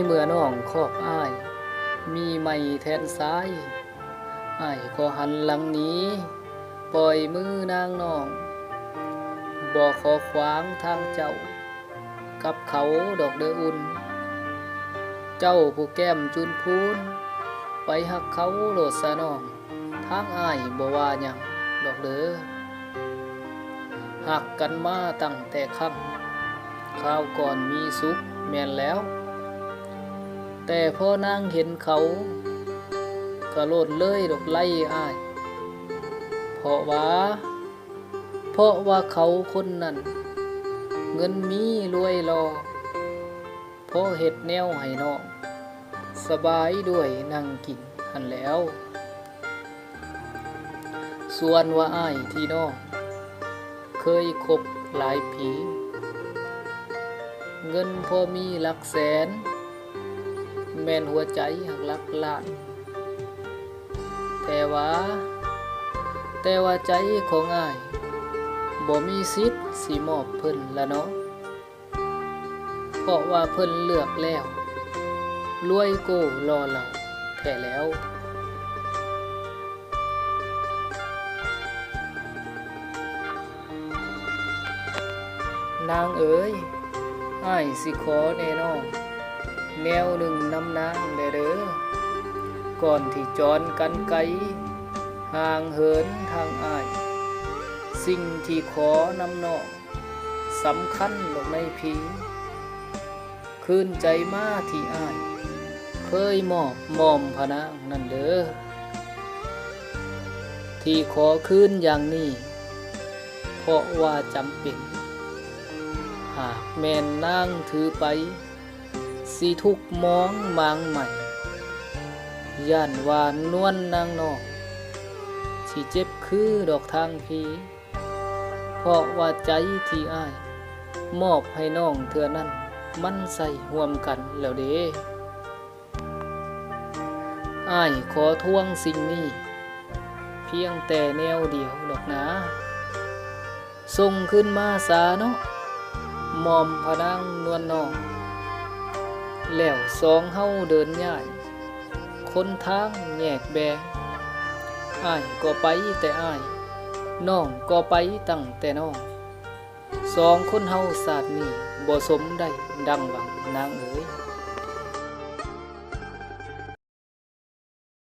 เมื่อน้องคอกอ้ายมีไม่แทนซ้ายอ้ายก็หันหลังหนี้ปล่อยมือนางน้องบ่ขอขวางทางเจ้ากับเขาดอกเด้ออุ่นเจ้าผู้แก้มจุนพูนไปหักเขาโลดซะน้องทางอ้ายบ่ว่าหยังดอกเด้อหักกันมาตั้งแต่ค่ำคราวก่อนมีสุขแม่นแล้วแต่พอนางเห็นเขาก็โลดเลยดอกไล่อ้ายเพราะว่าเขาคนนั้นเงินมีรวยรอพอเฮ็ดแนวให้น้องสบายด้วยนั่งกินหันแล้วส่วนว่าอ้ายที่น้องเคยคบหลายผีเงินพอมีหลักแสนแม่นหัวใจหักหลักล้านแต่ว่าใจของอ้ายบ่มีสิทธิ์สิมอบเพิ่นละเนาะเพราะว่าเพิ่นเลือกแล้วรวยโก้รอเราแท้แล้วนางเอ๋ยอ้ายสิขอแน่น้องแนวหนึ่งนำนางเด้อก่อนที่จรกันไกลห่างเหินทางอ้ายสิ่งที่ขอนำน้องสำคัญลงในพีคืนใจมาที่อ้ายเคยมอบมอมพะนางนั่นเด้อที่ขอคืนอย่างนี้เพราะว่าจำเป็นหากแม่นนางถือไปสิทุกมองมางใหม่ย่านว่านวลนางนอกสิเจ็บคือดอกทางพีเพราะว่าใจที่อ้ายมอบให้น้องเทื่อนั้นมันใส่ห่วมกันแล้วเด้อ้ายขอทวงสิ่งนี้เพียงแต่แนวเดียวดอกนะส่งขึ้นมาสาเนาะมอมพะนางนวลน้องแล้วสองเฮาเดินย่ายคนทางแยกแบงอ้ายก็ไปแต่อ้ายน้องก็ไปตั้งแต่น้องสองคนเฮาศาสตร์นี้บ่สมได้ดังหวังนางเอ๋ย